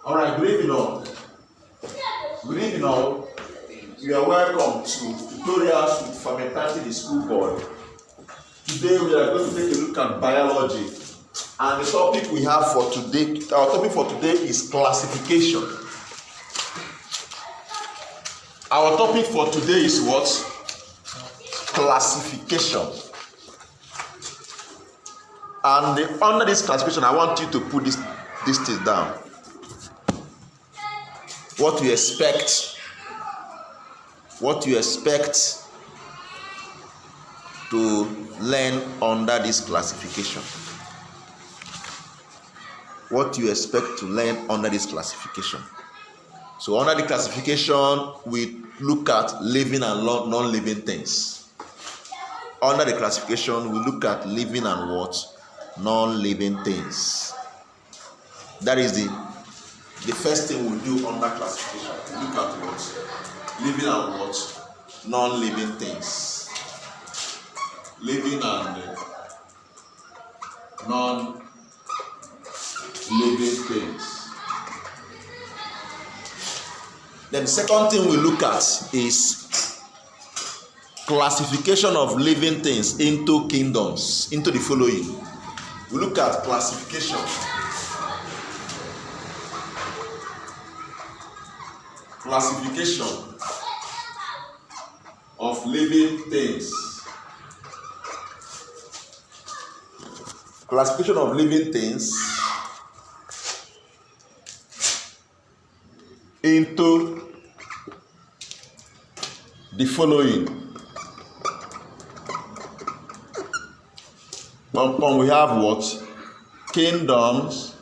All right, good evening all. Good evening all. You are welcome to Tutorials with Fermentation the School Board. Today we are going to take a look at biology. And the topic we have for today, our topic for today is classification. Our topic for today is what? Classification. And under this classification, I want you to put this thing down. What you expect to learn under this classification. What you expect to learn under this classification. So under the classification, we look at living and non-living things. Under the classification, we look at living and what? Non-living things. That is the first thing we do under classification. We look at what? Living and what? Non-living things. Living and non-living things. Then the second thing we look at is classification of living things into kingdoms, into the following. We look at classification. Classification of living things. Classification of living things into the following. We have what? Kingdoms.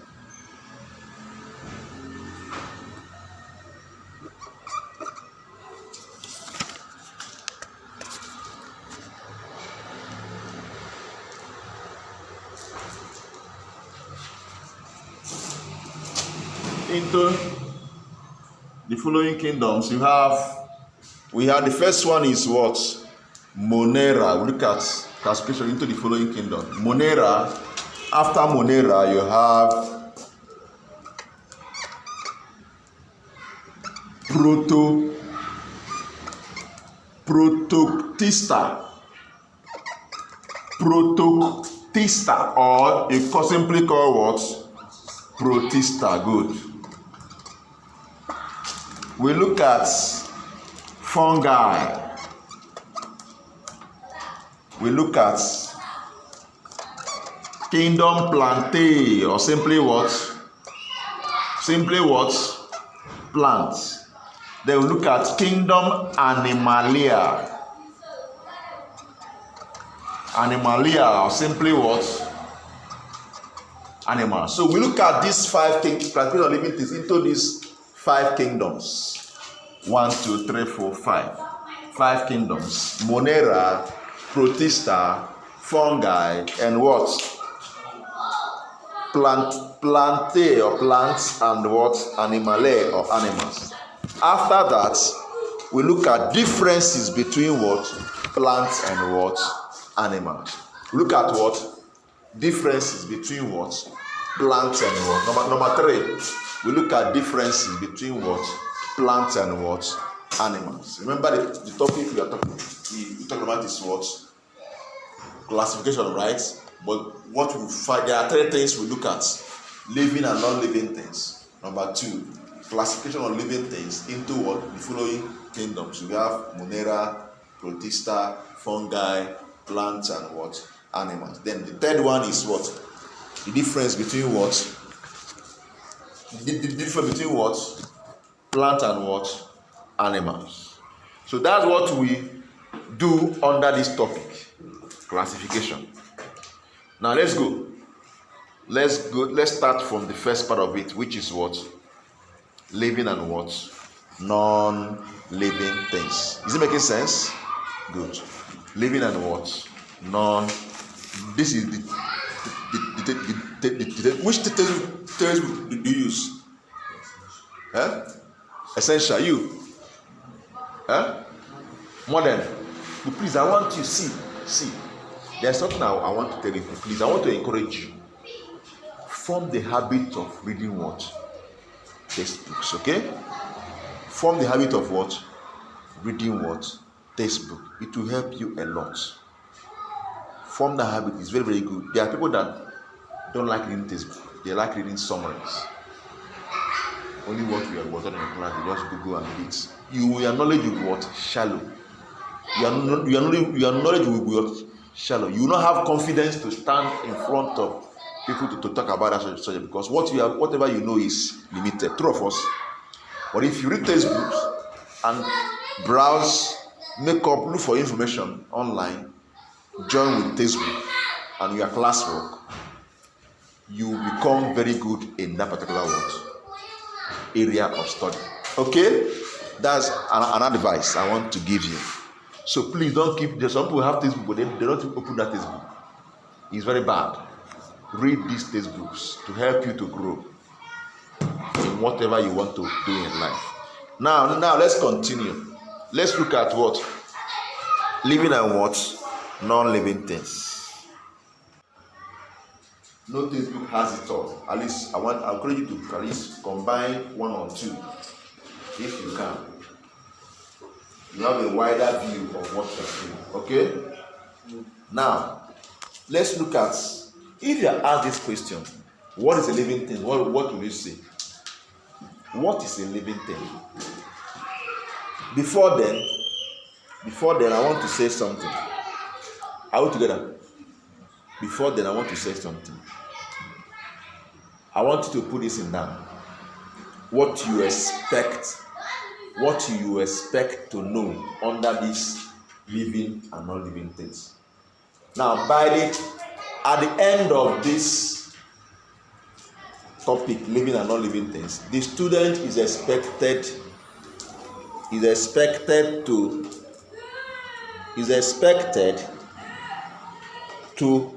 Into the following kingdoms. We have the first one is what? Monera. We look at classification into the following kingdom. Monera. After Monera, you have Protoctista, or you simply call what? Protista. Good. We look at fungi. We look at kingdom plantae, or simply what? Plants. Then we look at kingdom animalia. Or simply what? Animals. So we look at these five classification of living things into these five kingdoms. 1, 2, 3, 4, 5. 5 kingdoms. Monera, Protista, fungi, and what? Plantae or plants, and what? Animalae or animals. After that, we look at differences between what? Plants and what? Animals. Look at what? Differences between what? Plants and what? Number 3. We look at differences between what? Plants and what? Animals. Remember the topic we are talking about is what? Classification, right? But what we find, there are 3 things we look at: living and non-living things. Number 2, classification of living things into what? The following kingdoms. We have Monera, Protista, fungi, plants, and what? Animals. Then the third one is what? The difference between what? The difference between what? Plant and what? Animals. So that's what we do under this topic, classification. Now let's go. Let's start from the first part of it, which is what? Living and what? Non-living things. Is it making sense? Good. Living and what? This is which terms do you use? Essential. You? Modern. Please, I want you see. There's something I want to tell you. Please, I want to encourage you. Form the habit of reading what? textbooks. Okay? Form the habit of what? Reading what? Textbook. It will help you a lot. Form the habit. It's very, very good. There are people that don't like reading textbook. They like reading summaries. Only what we have got in the class, they just Google and read it. Your knowledge will be what? Shallow. Your knowledge will be what? Shallow. You will not have confidence to stand in front of people to talk about that subject, because whatever you know is limited. True of us. But if you read textbooks and browse, make up, look for information online, join with textbook and your classwork, you become very good in that particular area of study. Okay? That's an advice I want to give you. So please don't keep. Some people have textbook, but they don't open that textbook. It's very bad. Read these textbooks to help you to grow in whatever you want to do in life. Now let's continue. Let's look at what? Living and what? Non-living things. No textbook has it all. At least I encourage you to at least combine one or two, if you can. You have a wider view of what you're doing. Okay? Now, let's look at, if you are asked this question, what is a living thing? What will you say? What is a living thing? Before then, I want to say something. Are we together? Before then, I want to say something. I want you to put this in down. What you expect to know under these living and non-living things. Now, at the end of this topic, living and non-living things, the student is expected to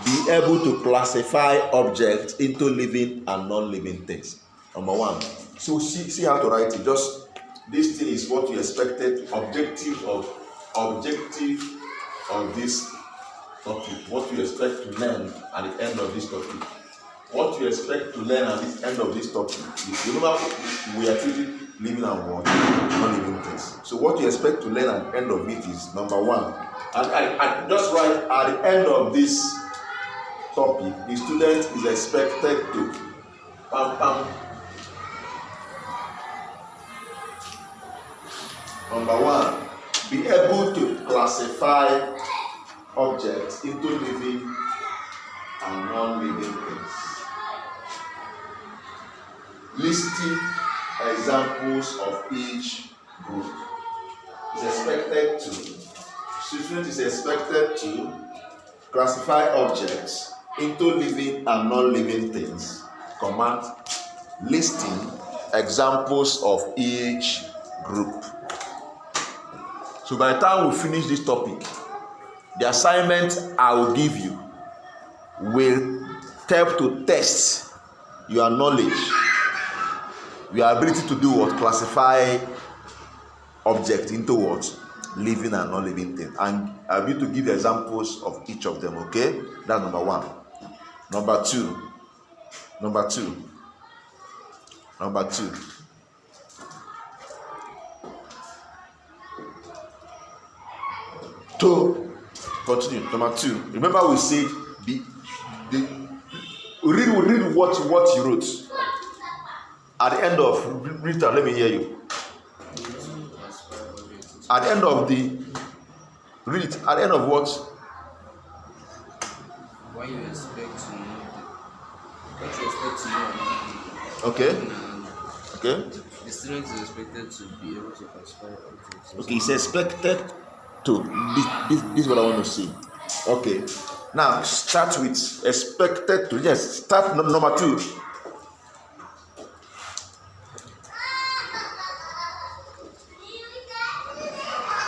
be able to classify objects into living and non-living things. Number one. So see how to write it. Just this thing is what you expected. Objective of this topic. What you expect to learn at the end of this topic. What you expect to learn at the end of this topic. Remember, we are treating living and what? Non-living things. So what you expect to learn at the end of it is number one. And just write at the end of this topic, the student is expected to number one, be able to classify objects into living and non-living things. Listing examples of each group. Student is expected to classify objects into living and non-living things. Listing examples of each group. So by the time we finish this topic, the assignment I will give you will help to test your knowledge, your ability to do what? Classify objects into what? Living and non-living things. And I'll be to give examples of each of them, okay? That's number one. Number two. To continue. Number two. Remember we said read what you wrote. At the end of Rita, let me hear you. At the end of what? What you expect to know. Okay. The student is expected to be able to classify objects. Okay, he's expected to. This is what I want to see. Okay. Now start with expected to. Yes. Start number two.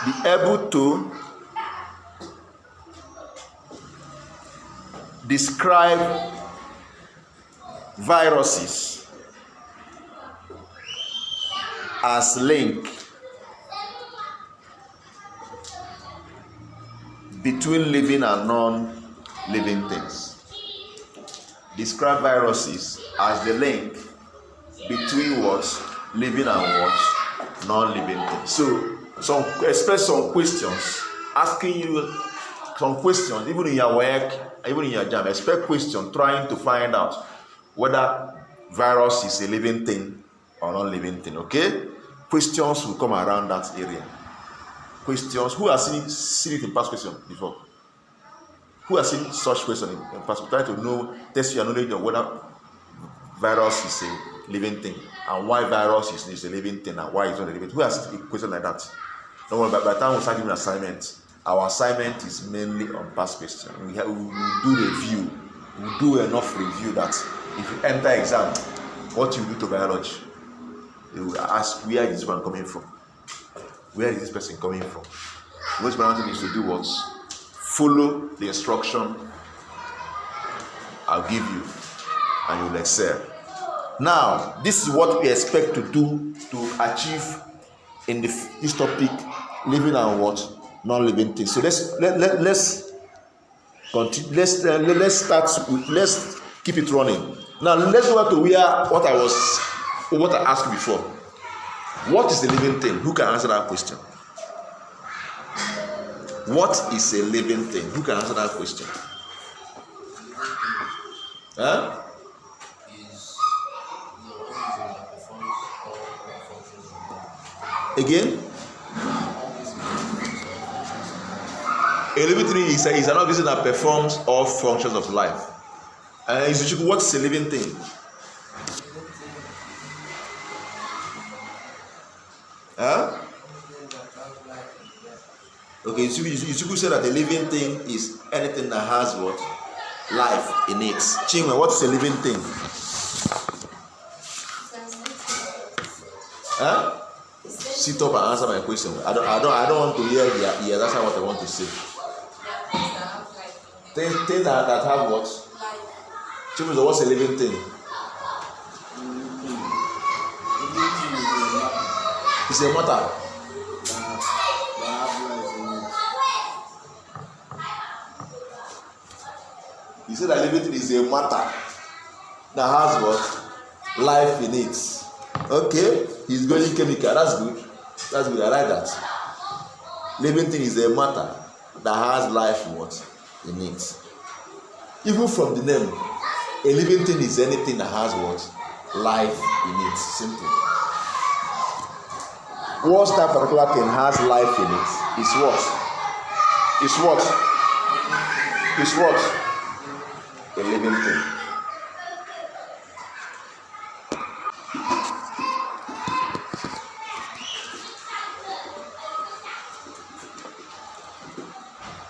Be able to describe viruses as link between living and non-living things. Describe viruses as the link between what? Living and what? Non-living things. So, express some questions, asking you some questions, even in your work, even in your job. Expect questions, trying to find out whether virus is a living thing or non-living thing. Okay? Questions will come around that area. Questions. Who has seen it in past question before? Who has seen such question in past? Try to know, test your knowledge of whether virus is a living thing and why virus is a living thing and why it's not a living thing. Who has a question like that? Don't worry, by the time we start giving assignment, our assignment is mainly on past question. We will do review. We will do enough review that if you enter exam, what you do to biology, you will ask, where is this one coming from? Where is this person coming from? The most important thing is to do what? Follow the instruction I'll give you and you will excel. Now, this is what we expect to do to achieve in this topic, living and what? Non-living things. So let's continue. Let's start with, let's keep it running. Now let's go back to what I asked before. What is a living thing? Who can answer that question? What is a living thing? Who can answer that question? Huh? Again? A living thing is an organism that performs all functions of life. What's a living thing? Huh? Okay, you could say that a living thing is anything that has what? Life in it. Chinwe, what's a living thing? Huh? Sit up and answer my question. I don't want to hear here. That's not what I want to say. Things that have what? Chinwe, what's a living thing? It's a matter. He said that living thing is a matter that has what? Life in it. Okay, he's going chemical. That's good. That's good. I like that. Living thing is a matter that has life what? In it. Even from the name, a living thing is anything that has what? Life in it. Simple. What that particular thing has life in it is what? Is what? Is what? A living thing.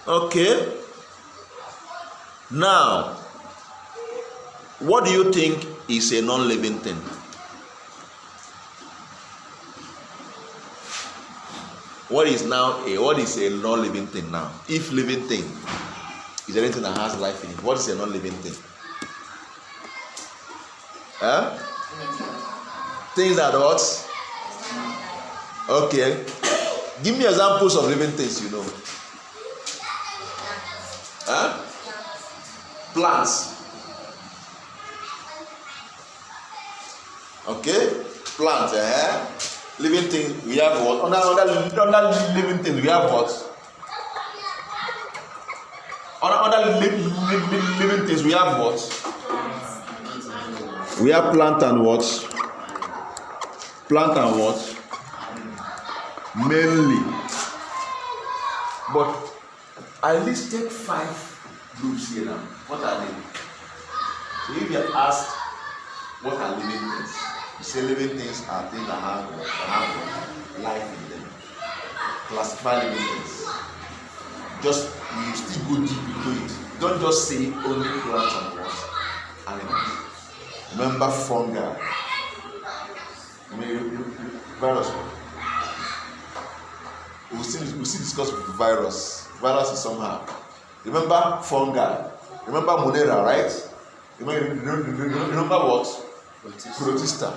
Okay. Now, what do you think is a non-living thing? What is a non-living thing now? If living thing is anything that has life in it, what is a non-living thing? Huh? Things that what? Okay. Give me examples of living things you know. Huh? Plants. Okay? Plants, living things, we have what? Under living things, we have what? Under living things, we have what? We have plant and what? Plant and what? Mainly. But I listed 5 groups here now. What are they? So if you are asked what are living things, you say living things are things that have life in them. Classify living things. Just you still go deep into it. Don't just say only plants and what? Animals. Remember fungi. Virus. We'll still discuss virus. Virus is somehow. Remember fungi. Remember Monera, right? Remember what? Protista.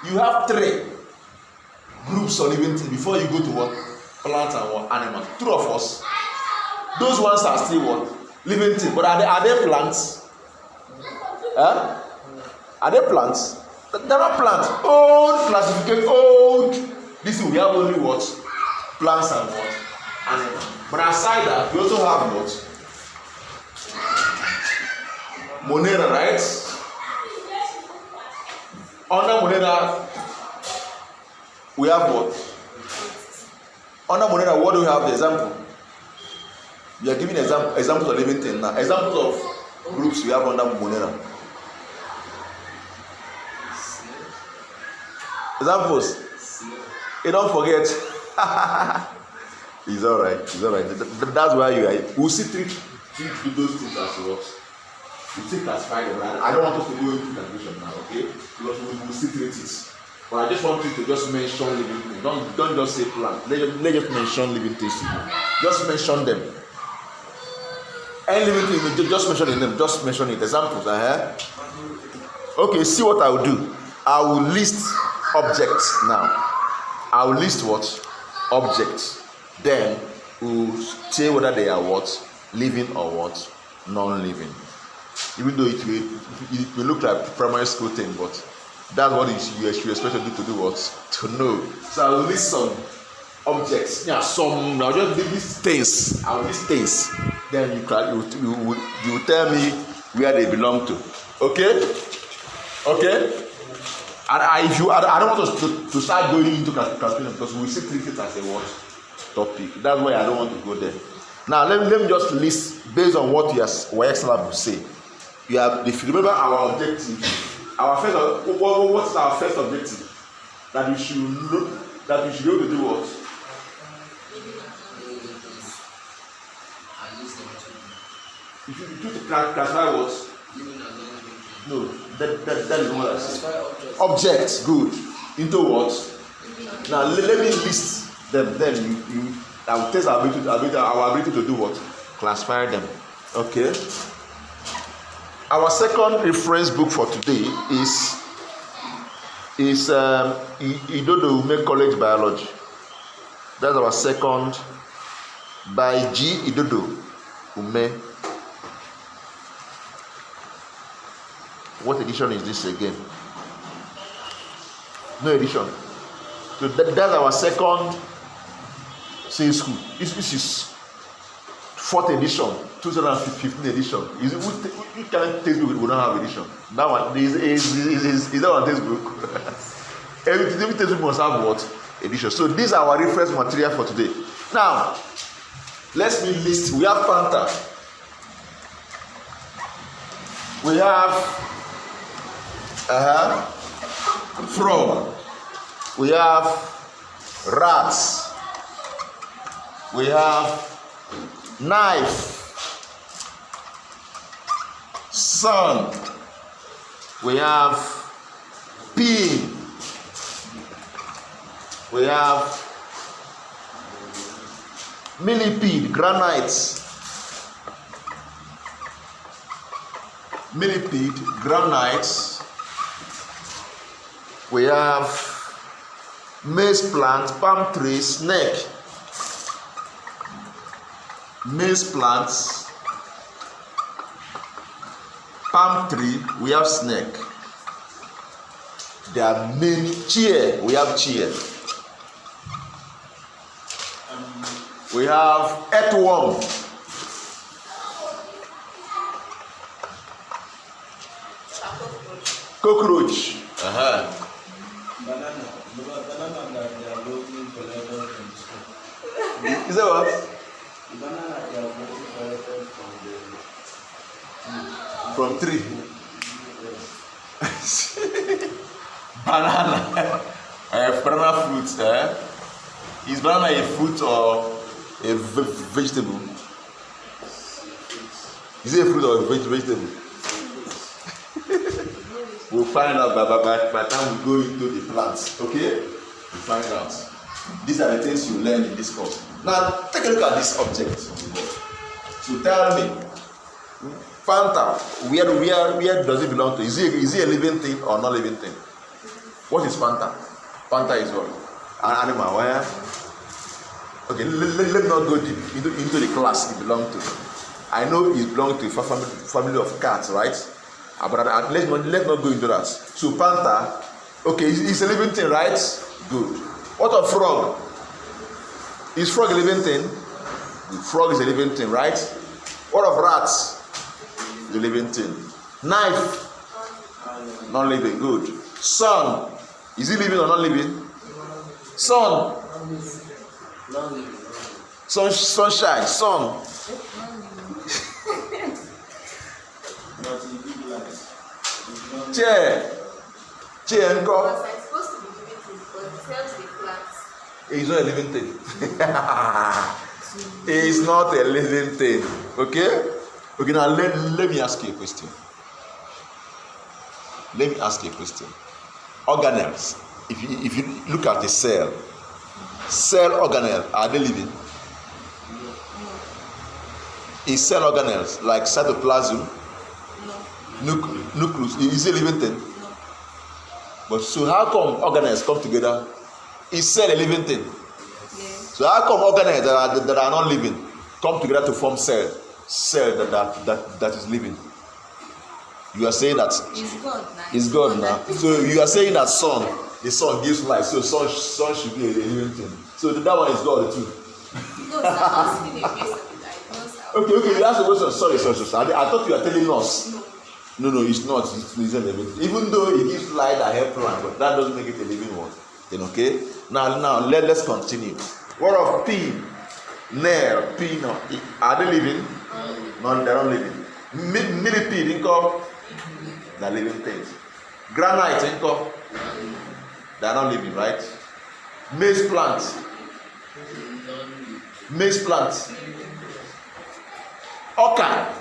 You have 3 groups of living things before you go to what? Plants and what? Animals. 2 of us. Those ones are still what? Living things. But are they plants? Huh? Are they plants? They're not plants. Old classification, old. This is we have only what? Plants and what? Animals. But aside that, we also have what? Monera, right? Under Monera, we have what? Under Monera, what do we have? The example. We are giving examples of living things now. Examples of groups we have under Monera. Examples. You don't forget. It's alright. It's alright. That's why you are. We'll see treat those things as what. We take classify them. I don't want us to go into calculation now, okay? Because we will see treat it. But I just want you to just mention living things. Don't just say plant. Let's just mention living things. Just mention them. Any living thing, just mention them. Just mention it. Examples. Okay, see what I will do. I will list objects now. I will list what? Objects. Then we'll say whether they are what? Living or what? Non-living. Even though it will look like primary school thing, but that's what you should expect to do what? To know. So I will list some objects. Yeah, some. I'll just list things. I will list things. Then you will tell me where they belong to. Okay? Okay? And I don't want us to start going into classification because we see treat it as a what? Topic. That's why I don't want to go there. Now let me just list based on what YXLab will say. You have, if you remember our objective, what is our first objective? That we should know, that we should be able to do what? You should classify what? No, that is what I say. Objects, good. Into what? Now let me list them. Then I will test our ability to do what? Classify them. Okay. Our second reference book for today is Idodo Ume College Biology. That's our second, by G. Idodo Ume. What edition is this again? No edition. So that's our second sales school. This is fourth edition, 2015 edition. You can't textbook we don't have edition. That one is that one textbook. every textbook must have what? Edition. So these are our reference material for today. Now, let's be list. We have Panther. We have frog. We have rats. We have knife. Sun. We have pin. We have millipede, granite. Millipede, granite. We have maize plant, palm tree, snake. Maize plants, palm tree, we have snake. There are many. Chair, we have chair. We have earthworm. Cockroach. Banana that they are looking for level Is that what? the banana they are looking for level From tree. Yes. Banana. Banana fruit. Is banana a fruit or a vegetable? Is it a fruit or a vegetable? We'll find out by the time we go into the plants. Okay? We'll find out. These are the things you learn in this course. Now, take a look at this object. So tell me, Panther, where does it belong to? Is it a living thing or not living thing? What is Panther? Panther is what? An animal. Where? Okay, let me not go deep into the class it belongs to. I know it belongs to a family of cats, right? But let's not go into that. So panther, okay, it's a living thing, right? Good. What of frog? Is frog a living thing? The frog is a living thing, right? What of rats? The living thing. Knife, non-living. Good. Sun, is it living or not living? Sun, sunshine, sun. Chair, encore. It's not a living thing. It's not a living thing. Okay? Okay, now let me ask you a question. Let me ask you a question. Organelles. If you look at the cell organelle, are they living? Is cell organelles like cytoplasm? No. Nucleus, is it a living thing? No. But so how come organelles come together? Is cell a living thing? Yes. So how come organelles that are not living come together to form cell that is living? You are saying that it's God now. So you are saying that the sun gives life, so sun should be a living thing. So that one is God too. No, it's asking a question. Okay, you ask a question. Sorry. I thought you were telling us. No, it's not. It's not a living. Even though it gives light and help plant, but that doesn't make it a living one. Then okay. Now let's continue. What of pea? Nail, pea, no. Are they living? No, they're not living. Millipede, income. They're living things. Granite, income. They're not living, right? Maize plant. Oka.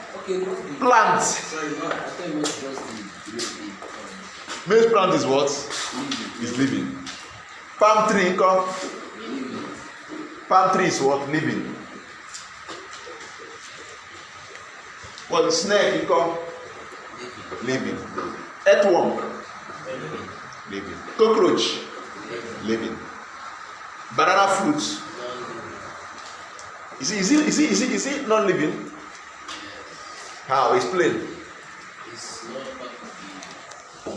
Plant. Maize plant is what? Is living. Palm tree, income. Palm tree is what? Living. What? Snake, income. Living. Earthworm. Living. Cockroach. Living. Banana fruit. Is it not living? How? Explain. It's not part of the.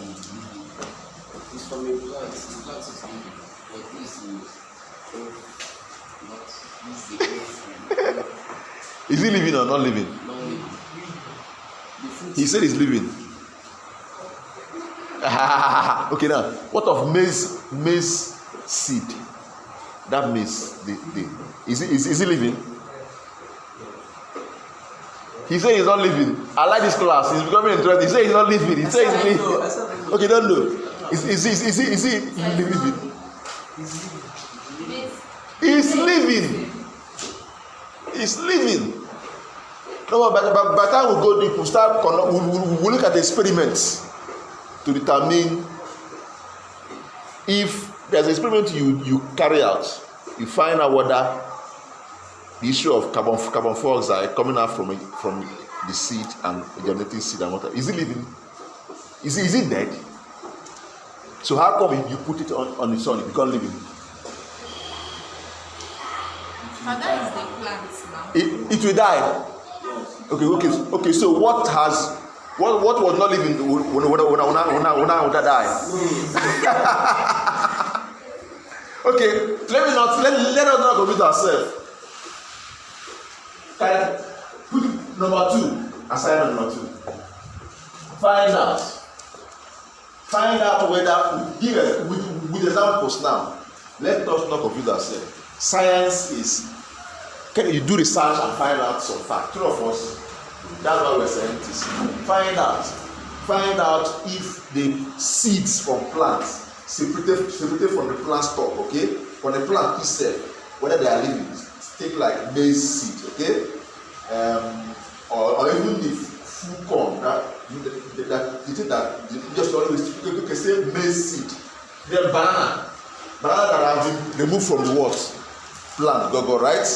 It's from a plant. The plant is living, but this is not. Is he living or not living? Not living. He said he's living. Okay, now what of maize seed? That maize, is he living? He said he's not living. I like this class. He's becoming interested. He said he's not living. He said he's living. Okay, don't know. Is he living? He's living. He's living. No, but by the time we go deep, we'll look at the experiments to determine if there's an experiment you carry out, you find out whether the issue of carbon dioxide coming out from the seed and germinating seed and water, is it living? Is it dead? So how come you put it on the sun, it becomes living? And that is the plants now. It will die. Okay. So what was not living when I die? Okay, let us not confuse ourselves. Put number 2, assignment number 2. Find out whether with examples now. Let us not confuse ourselves. Science is, can you do research and find out some fact? True of us. That's why we're scientists. Find out if the seeds from plants separated from the plant stock, okay, from the plant itself, whether they are living. Take like maize seed, okay, or even the food corn that you think that just always you can say maize seed. Then banana that have been removed from the what plant, go right.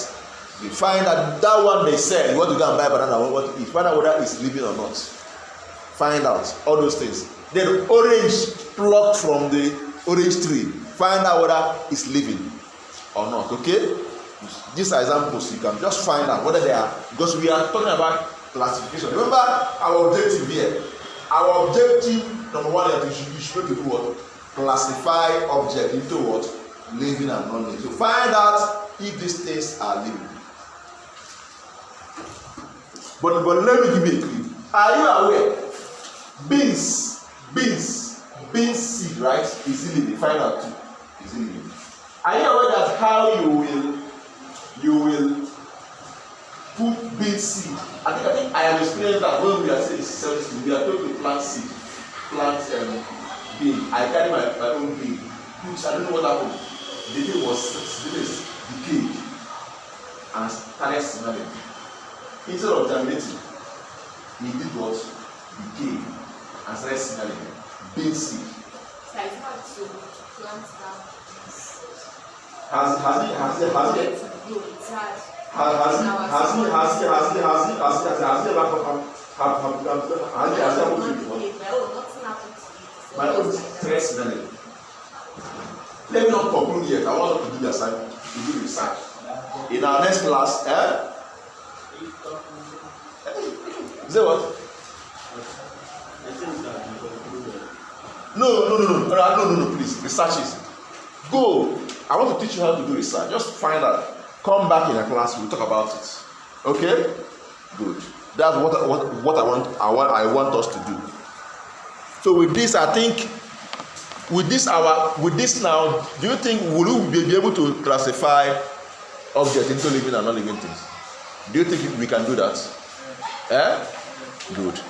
You find that one they sell. You want to go and buy banana, what to eat. Find out whether it's living or not. Find out all those things. Then orange plucked from the orange tree. Find out whether it's living or not. Okay. These are examples. You can just find out whether they are, because we are talking about classification. Remember our objective here. our objective number one is you should do what? Classify object into what? Living and non-living. So find out if these things are living. But let me give you a clue. Are you aware? Beans seed, right? Is it living? Find out too. Is it living? Are you aware that how you will put beans seed? I think I have experienced that when we are saying cells, we are told to plant seed, bean. I carry my own bean, which I don't know what happened. The thing was decayed and started smelling. Instead of germinating, he did what? Decay and started smelling. Bean seed. So it's hard to plant that. Has it No, it's hard. My own stress smelling. Let me not conclude yet. I want to do the assignment, to do research. In our next class, is that what? No, please. Research is. Go. I want to teach you how to do research. Just find out. Come back in a class. We'll talk about it. Okay? Good. That's what I want us to do. So with this, I think, with this now, do you think will we be able to classify objects into living and non-living things? Do you think we can do that? Good.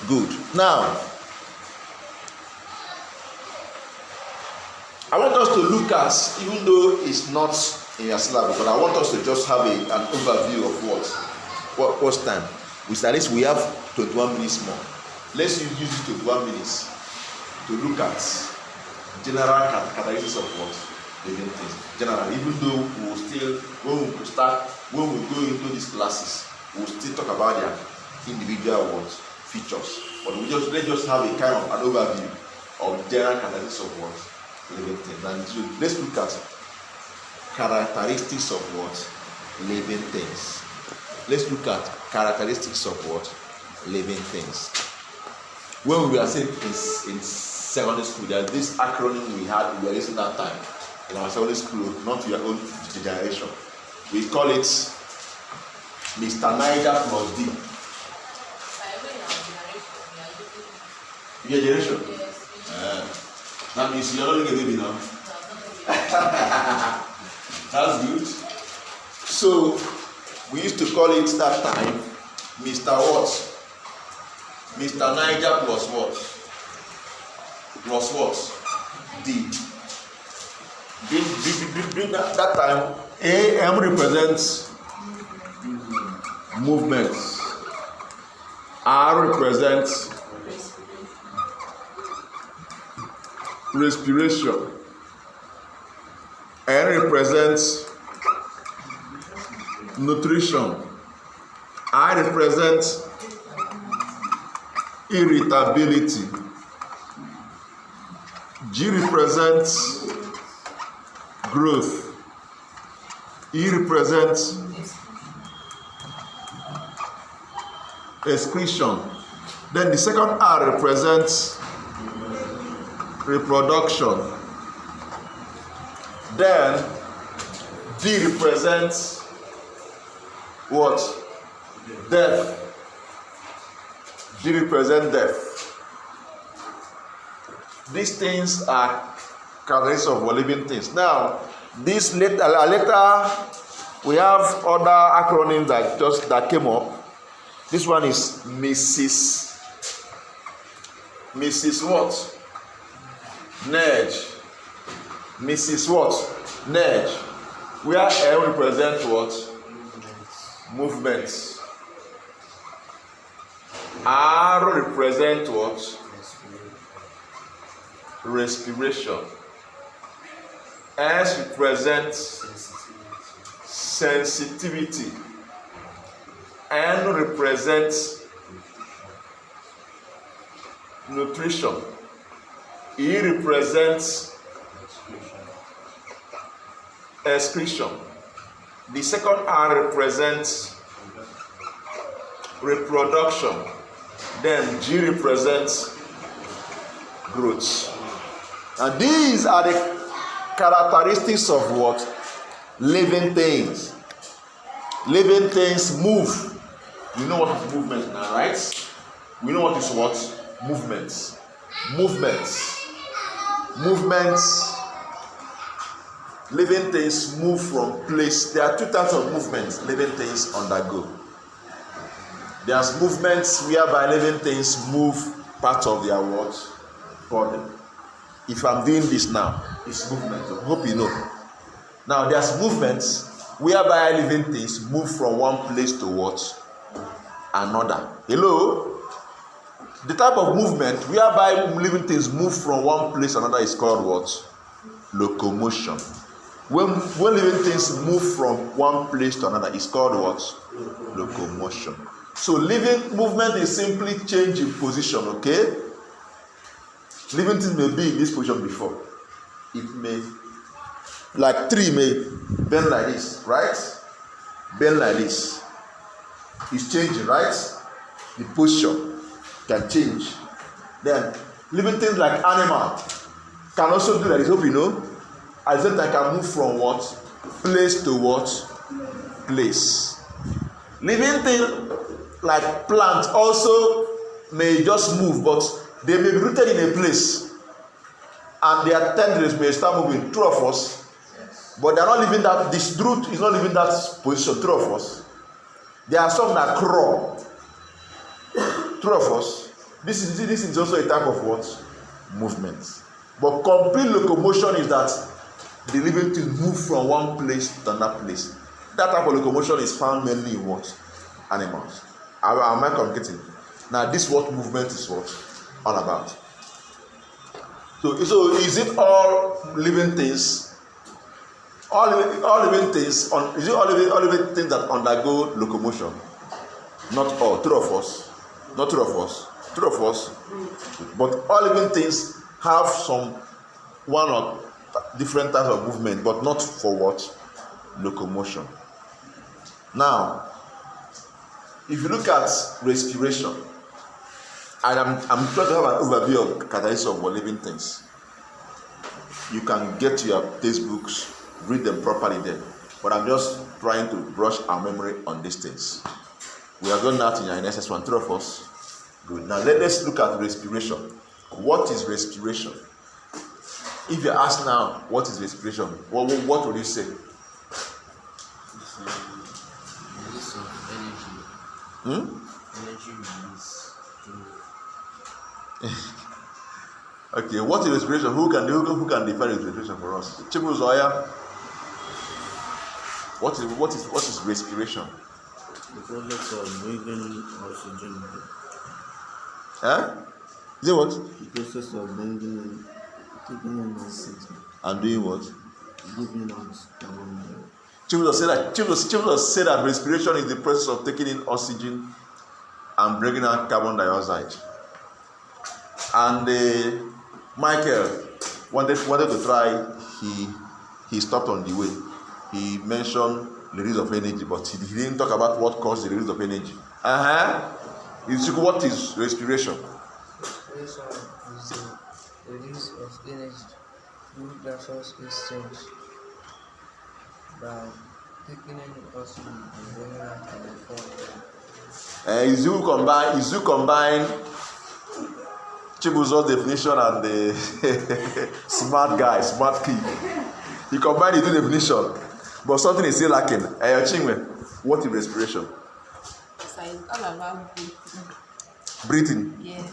Good. Now, I want us to look at, even though it's not in your syllabus, but I want us to just have an overview of what's time. At least we have 21 minutes more. Let's use it 21 minutes to look at general characteristics of what living things. General, even though we will still, when we go into these classes, we will still talk about their individual features. But let's just have a kind of an overview of general characteristics of what living things. And so let's look at characteristics of what living things. Let's look at characteristics of what living things. When we were saying in secondary school, there's this acronym we were using that time in our secondary school, not your own generation. We call it Mr. Niger plus D. Your generation? Yes. That means you're not a baby now. That's good. So we used to call it that time Mr. What? Mr. Niger plus what? Plus what? D. During that time, AM represents movements. R represents respiration. N represents nutrition. I represents irritability. G represents growth. E represents excretion. Then the second R represents reproduction. Then D represents what? Death. D represents death. These things are characteristics of living things. Now, this later we have other acronyms that came up. This one is Mrs. what? Nedge. Mrs. what? Nedge. Where M represents what? Movements. R represents what? Respiration. S represents sensitivity. N represents nutrition. E represents excretion. The second R represents reproduction. Then G represents growth. And these are the characteristics of what? Living things. Living things move. We know what is movement now, right? We know what is what? Movements. Movements. Movements. Living things move from place. There are two types of movements living things undergo. There's movements whereby living things move part of their what? Body. If I'm doing this now, it's movement. I hope you know. Now there's movements whereby living things move from one place to what? Another. Hello? The type of movement whereby living things move from one place to another is called what? Locomotion. When living things move from one place to another, it's called what? Locomotion. So living movement is simply change in position, okay? Living things may be in this position before. It may, like tree may bend like this, right? Bend like this. It's changing, right? The posture can change. Then living things like animal can also do that. I hope you know. At the same time, can move from what? Place to what? Place. Living things like plants also may just move, but they may be rooted in a place, and their tendrils may start moving. True of us, but they are not living that. This root is not living that position. True of us. There are some that crawl. True of us. This is also a type of what? Movement. But complete locomotion is that the living things move from one place to another place. That type of locomotion is found mainly in what? Animals. Am I communicating? Now, this what movement is what? All about. So is it all living things? All living things is it all living things that undergo locomotion? Not all. True of us. Not true of us. True of us. But all living things have some one or different types of movement, but not for what? Locomotion. Now, if you look at respiration, and I'm trying to have an overview of characteristics of living things. You can get to your textbooks, read them properly then. But I'm just trying to brush our memory on these things. We have done that in our SS1. Three of us. Good. Now let's look at respiration. What is respiration? If you ask now, what is respiration? What would you say? It's release of energy. Energy release. Okay, what is respiration? Who can define respiration for us? Chibu Zoya. What is respiration? The process of breathing oxygen. Is it what? The process of breathing in, taking in oxygen. And doing what? Giving out carbon dioxide. Chibu said that respiration is the process of taking in oxygen and bringing out carbon dioxide. And Michael wanted to try. He stopped on the way. He mentioned the release of energy, but he didn't talk about what caused the release of energy. What is respiration? Respiration is the release of energy through gaseous exchange by taking in oxygen and bringing out carbon dioxide. Is you combine Chibuzo's definition and the smart key. You combine the two definition, but something is still lacking. Chinwe, what is respiration? So it's all about breathing. Breathing. Yes.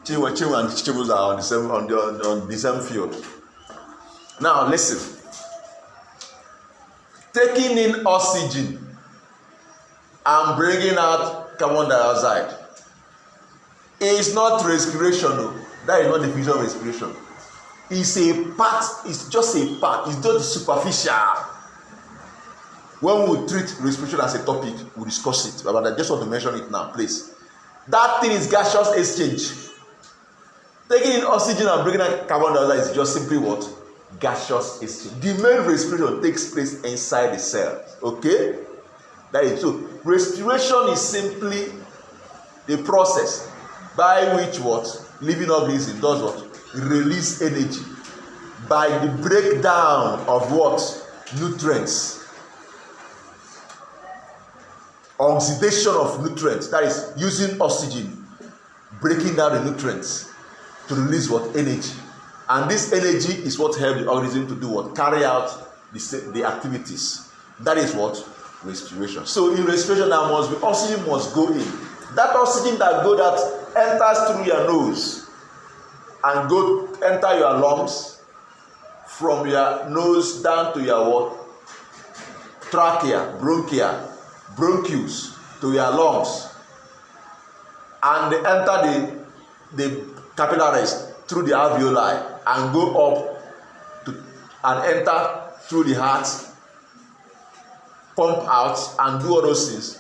Chinwe and Chibuz are on the same field. Now listen. Taking in oxygen and bringing out carbon dioxide is not respiration, though. That is not the definition of respiration. It's a part, it's just a part, it's just superficial. When we treat respiration as a topic, we discuss it. But I just want to mention it now, please. That thing is gaseous exchange. Taking in oxygen and bringing out carbon dioxide is just simply what? Gaseous exchange. The main respiration takes place inside the cell. Okay? That is so. Respiration is simply the process by which what living organism does what release energy by the breakdown of what nutrients, oxidation of nutrients, that is using oxygen, breaking down the nutrients to release what energy, and this energy is what helps the organism to do what carry out the activities. That is what respiration. So in respiration, there must be oxygen must go in. That oxygen that enters through your nose and enter your lungs, from your nose down to your what? Trachea, bronchus to your lungs, and they enter the capillaries through the alveoli and go up and enter through the heart, pump out and do all those things,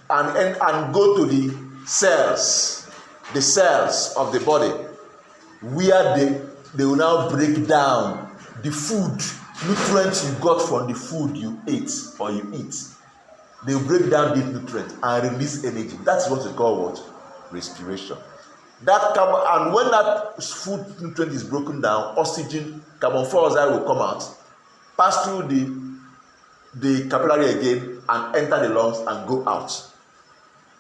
and go to the cells of the body, where they will now break down the food, nutrients you got from the food you ate or you eat. They will break down these nutrients and release energy. That's what we call what? Respiration. And when that food nutrient is broken down, oxygen, carbon dioxide will come out, pass through the capillary again and enter the lungs and go out.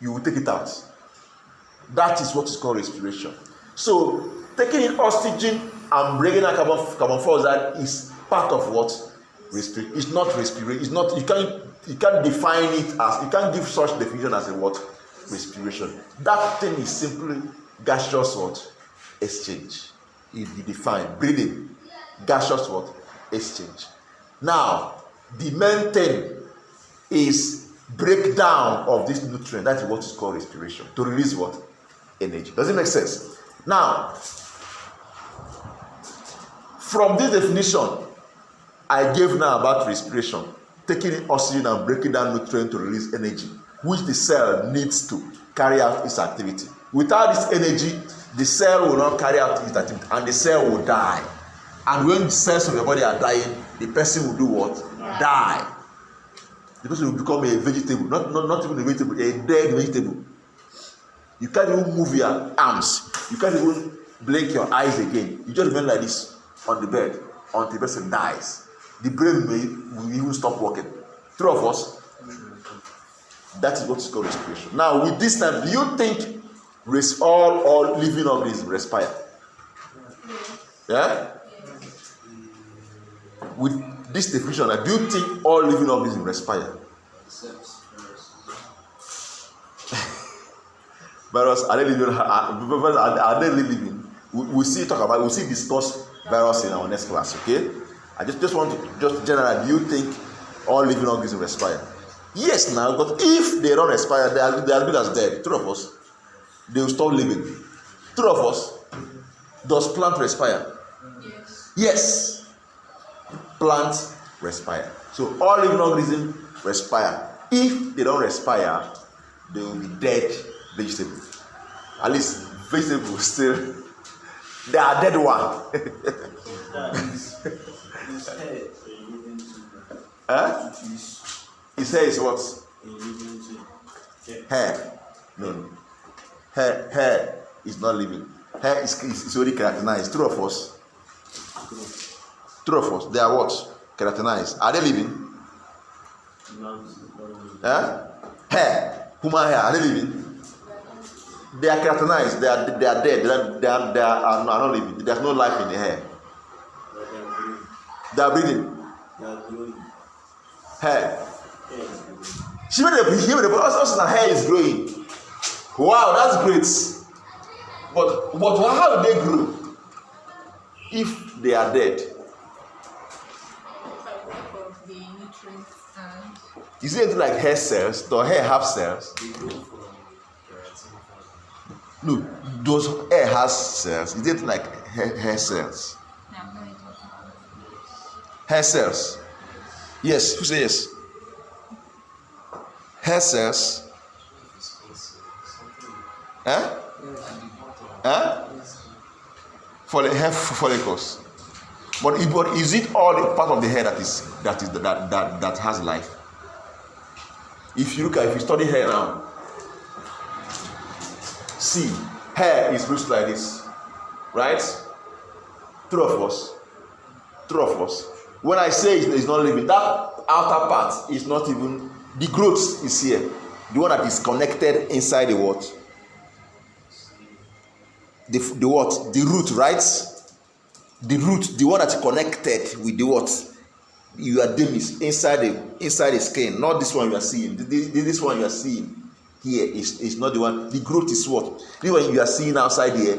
You will take it out. That is what is called respiration. So taking in oxygen and bringing out carbon dioxide is part of what? Respiration. It's not respiration. It's not. You can't define it as. You can't give such definition as a what? Respiration. That thing is simply gaseous what? Exchange. It define breathing. Gaseous what? Exchange. Now, the main thing is breakdown of this nutrient. That is what is called respiration. To release what? Energy. Does it make sense? Now, from this definition I gave now about respiration, taking in oxygen and breaking down nutrient to release energy, which the cell needs to carry out its activity. Without this energy, the cell will not carry out its activity and the cell will die. And when the cells of your body are dying, the person will do what? Die. The person will become a vegetable, not even a vegetable, a dead vegetable. You can't even move your arms. You can't even blink your eyes again. You just remain like this on the bed until the person dies. The brain will even stop working. True of us? That is what is called respiration. Now, with this time, do you think all living organisms respire? Yeah? With this definition, do you think all living organisms respire? Virus, are they living? Are they living? We'll see discuss virus in our next class, okay? I just want to just generally, do you think all living organisms respire? Yes, now, but if they don't respire, they are big as dead. True of us, they will stop living. True of us, does plant respire? Yes. Plants respire. So all living organisms respire. If they don't respire, they will be dead vegetable. At least vegetable still, they are dead one. Huh? His hair is what? Hair. No. Hair is not living. Hair is already keratinized. True of us. True of us. They are what? Keratinized. Are they living? Hair. Human hair. Are they living? They are keratinized. They are dead. They are not living. There's no life in the hair. They are breathing. Hair. She made the also the hair is growing. Wow, that's great. But how do they grow if they are dead? Is it like hair cells? Does hair have cells? No, does hair has cells? Is it like hair cells? Hair cells. Yes, who says yes? Hair cells. For the hair follicles. But is it all the part of the hair that has life? If you study hair now, See, hair is roots like this, right? True of us. True of us. When I say it's not living, that outer part is not even, the growth is here. The one that is connected inside the what? The what? The root, right? The root, the one that's connected with the what? Your dermis inside the skin, not this one you are seeing. This one you are seeing here is not the one. The growth is what? The one you are seeing outside here.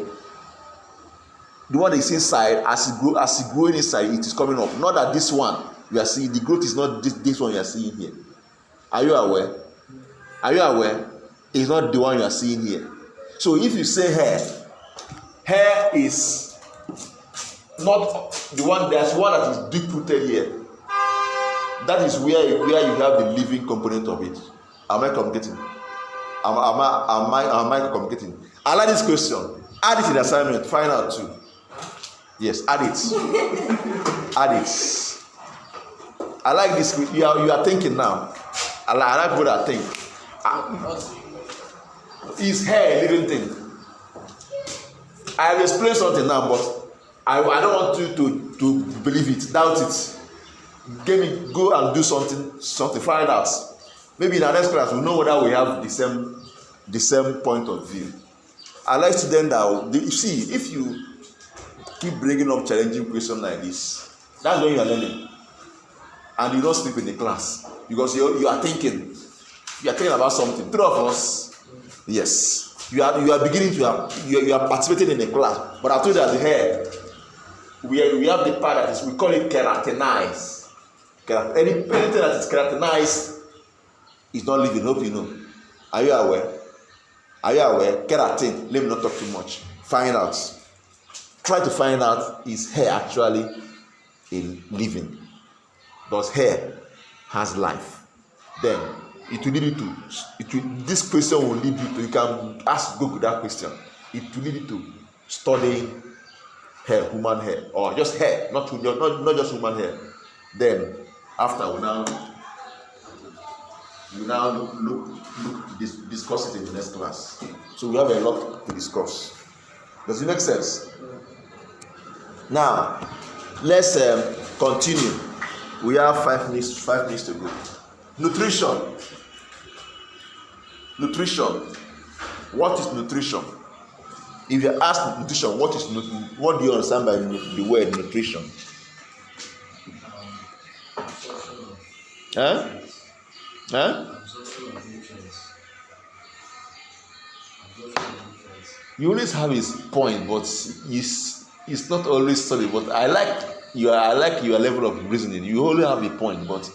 The one that is inside, as it growing inside, it is coming up. Not that this one you are seeing, the growth is not this one you are seeing here. Are you aware? Are you aware? It's not the one you are seeing here. So if you say hair is not the one, there's one that is deep rooted here. That is where you have the living component of it. Am I communicating? Am I communicating? I like this question. Add it in the assignment. Find out too. Yes, add it. Add it. I like this. You are thinking now. I like what I think. Is hair a living thing? I have explained something now, but I don't want you to believe it, doubt it. Go and do something, find out. Maybe in our next class we'll know whether we have the same point of view. I like students that you see, if you keep bringing up challenging questions like this, that's when you are learning, and you don't sleep in the class because you are thinking about something. Three of us, yes, you are beginning to you are participating in the class, but I told you that the hair, we have the part that is, we call it keratinized. Anything that is keratinized is not living. Hope you know. Are you aware? Are you aware? Keratin. Let me not talk too much. Find out. Try to find out, is hair actually in living? Does hair has life? Then it will lead you to. This question will lead you to. You can ask Google that question. It will lead you to studying hair, human hair, or just hair, not just human hair. Then after we now discuss it in the next class. So we have a lot to discuss. Does it make sense? Now let's continue. We have 5 minutes to go. Nutrition. What is nutrition? If you ask nutrition, what do you understand by the word nutrition? You always have his point, but it's not always solid. But I like your level of reasoning. You only have a point, but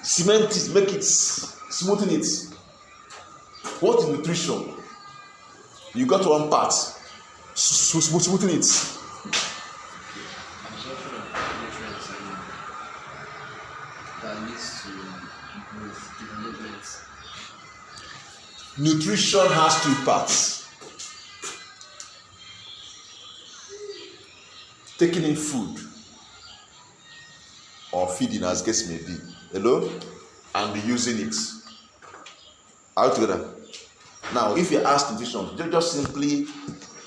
cement it, make it, smoothen it. What is nutrition? You got one part, smoothen it. Nutrition has 2 parts. Taking in food or feeding, as case may be, hello, and using it. Are you together? Now, if you ask nutrition, just simply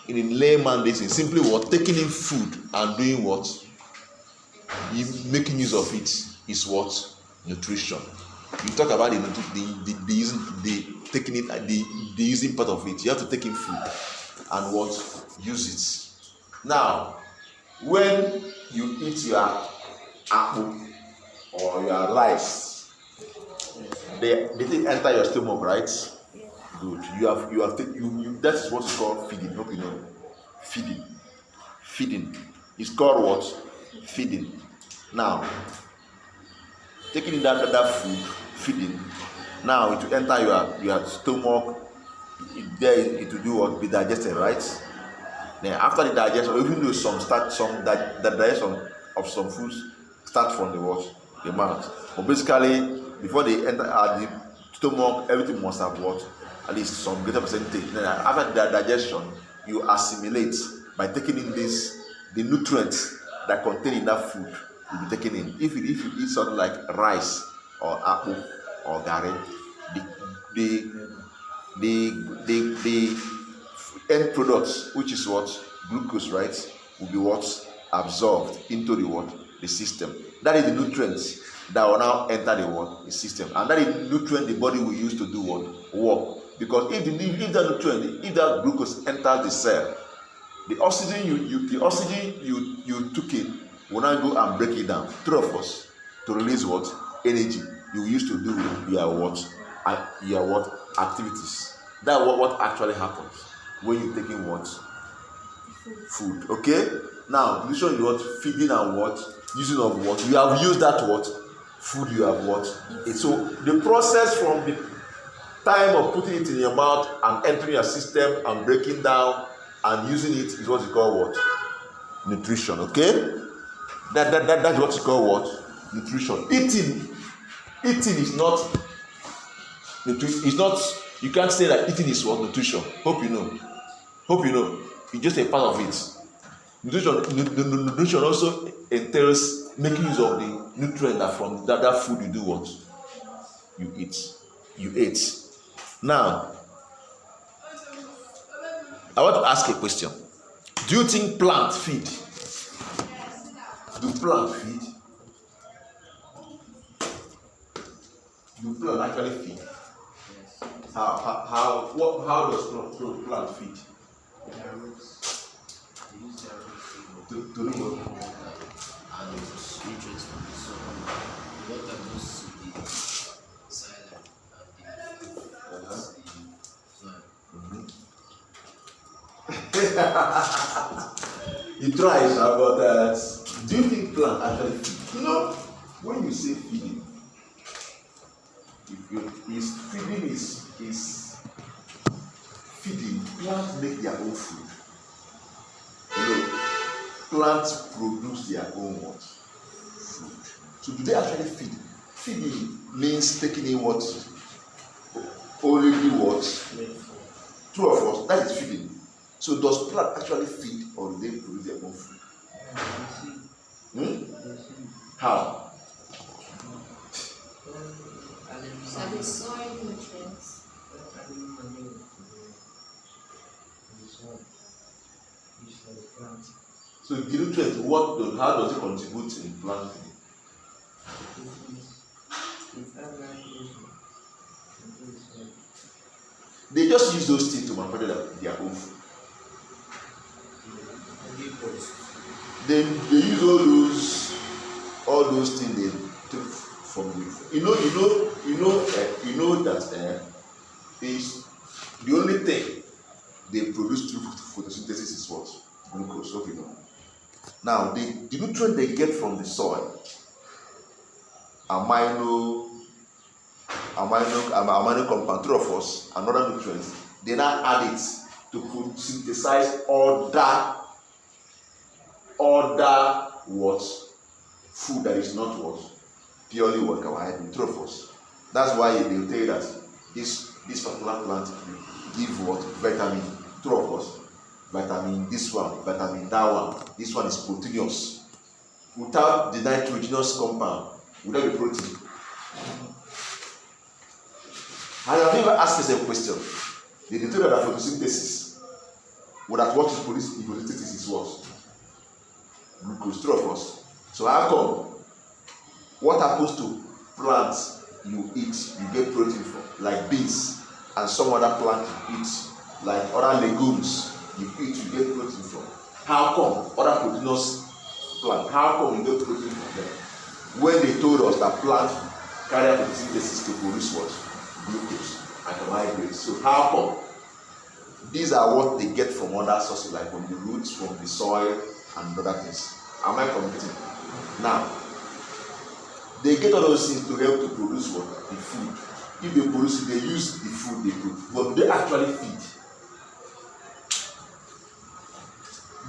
in layman basis, simply what? Taking in food and doing what? Making use of it is what? Nutrition. You talk about the taking it, the using part of it. You have to take in food and what? Use it. Now, when you eat your apple or your rice, they didn't enter your stomach, right? Good. That is what is called feeding. Hope you know. Feeding. It's called what? Feeding. Now, taking in that food, feeding. Now it will enter your stomach. It will do what? Be digested, right? Then after the digestion, even though the digestion of some foods start from the mouth. But basically, before they enter the stomach, everything must have what? At least some greater percentage. Then after the digestion, you assimilate by taking in the nutrients that contain in that food will be taken in. If you eat something like rice or apple or garri, end product, which is what? Glucose, right? Will be what? Absorbed into the what? The system. That is the nutrients that will now enter the what? The system. And that is the nutrient the body will use to do what? Work. Because if that nutrient, if that glucose enters the cell, the oxygen you took in will now go and break it down. True of us, to release what? Energy you used to do your what activities. That's what actually happens when you're taking what? Food. Okay? Now, nutrition is what? Feeding and what? Using of what? You have used that what? Food you have what? So the process from the time of putting it in your mouth and entering your system and breaking down and using it is what you call what? Nutrition. Okay? That's what you call what? Nutrition. Eating is not nutrition. It's not. You can't say that eating is what? Nutrition. Hope you know. It's just a part of it. Nutrition also entails making use of the nutrient that from that food you do what? You eat. Now, I want to ask a question. Do you think plants feed? Do plants feed? Do plants actually feed? How does plant feed? Their roots. They use their roots To do what? and nutrients from the soil. The water goes to the silent and the soil. You try it, but do you think plant actually feed? When you say feeding, feeding is feeding. Plants make their own food. Plants produce their own what? Food. So do they actually feed? Feeding means taking in what? Already what? True of us, that is feeding. So does plant actually feed or do they produce their own food? How? So the soil nutrients. So the nutrients, how does it contribute in plant feeding? They just use those things to manufacture their own food. They use all those things they took from you. You know that is the only thing they produce through photosynthesis is what? Glucose. So Now the nutrient they get from the soil, amino compound, trophos, another nutrient, they now add it to synthesize other what? Food that is not what? Purely what carbohydrate, trophos. That's why they will tell you that this particular plant give what? Vitamin, trophos, vitamin this one, vitamin that one. This one is proteinous. Without the nitrogenous compound, without the protein. And I've never asked this a question. They tell you that photosynthesis, that what is produced in photosynthesis is what? Glucose, trophos. So how come? What happens to plants you eat, you get protein from, like beans, and some other plant you eat, like other legumes you eat, you get protein from. How come other proteinous plant? How come you get protein from them? When they told us that plants carry out photosynthesis to produce what? Glucose and carbohydrates. So how come? These are what they get from other sources, like from the roots, from the soil, and other things. Am I committing? Now, they get all those things to help to produce what? The food. If they produce it, they use the food they produce. But they actually feed.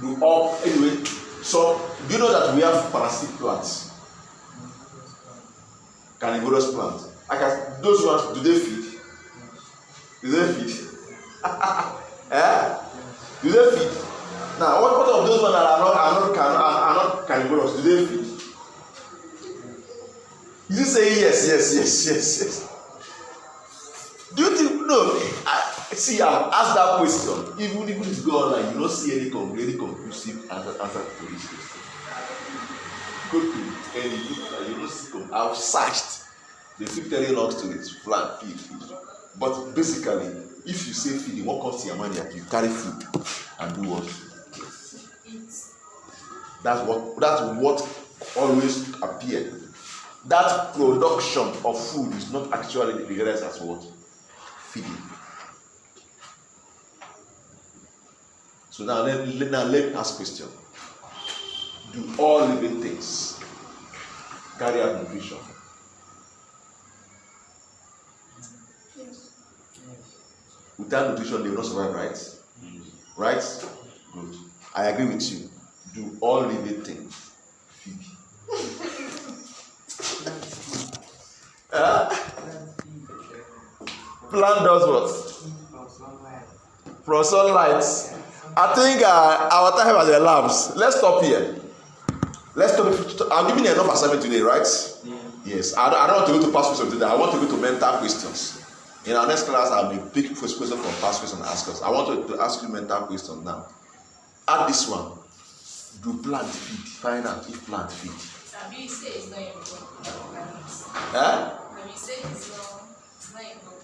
Anyway, so do you know that we have parasitic plants? Carnivorous plants. Those ones, do they feed? Do they feed? Do they feed? Now, what of those ones that are not carnivorous? Do they feed? You say yes. Do you think? No. see, I ask that question. Even if you go online, you don't see any conclusive answer to this question. Go to any book, you don't see. I've searched. They keep telling long stories, flat, feed. But basically, if you say feeding, what comes to your mind is you carry food and do what? That's what always appeared. That production of food is not actually regarded as what? Feeding. So now let me ask question. Do all living things carry out nutrition? Yes. Without nutrition, they will not survive, right? Right? Good. I agree with you. Do all living things feed? Plant does what? From sunlight. I think our time has elapsed. Let's stop here. I'm giving you enough assignment today, right? Yeah. Yes. I don't want to go to past questions today. I want to go to mental questions. In our next class, I will pick first question from past questions and ask us. I want to ask you mental questions now. Add this one. Do plant feed? Find out if plant feed. Sabi say it's not important. Huh? Sabi say it's not important.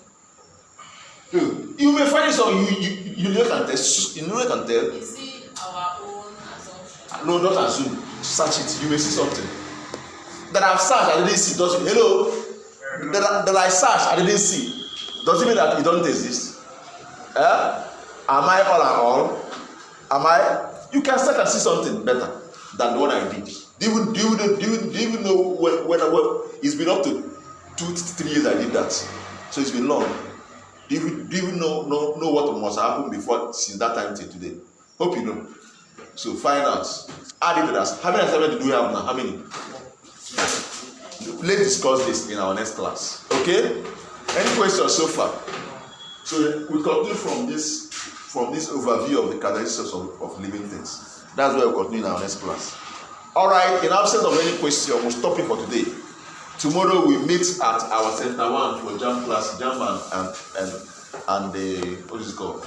You may find it so you know can tell. You know you can tell. Is it our own assumption? No, don't assume. Search it. You may see something. That I've searched, I didn't see. Does it? Hello? That I searched, I didn't see. Does it mean that it don't exist? Am I all and all? Am I? You can start and see something better than the one I did. Do you even know when it's been up to 2-3 years I did that? So it's been long. Do you even know what must happen before since that time till today? Hope you know. So find out. Add it to that. How many assignments do we have now? How many? Let's discuss this in our next class. Okay? Any questions so far? So we continue from this overview of the characteristics of living things. That's where we'll continue in our next class. Alright, in absence of any question, we'll stop it for today. Tomorrow we meet at our center 1 for jam class, jam and the what is it called?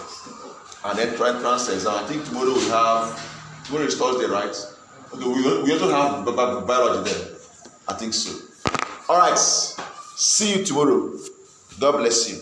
And then entrance exam. I think tomorrow is Thursday, right? Okay, we also have biology there. I think so. Alright, see you tomorrow. God bless you.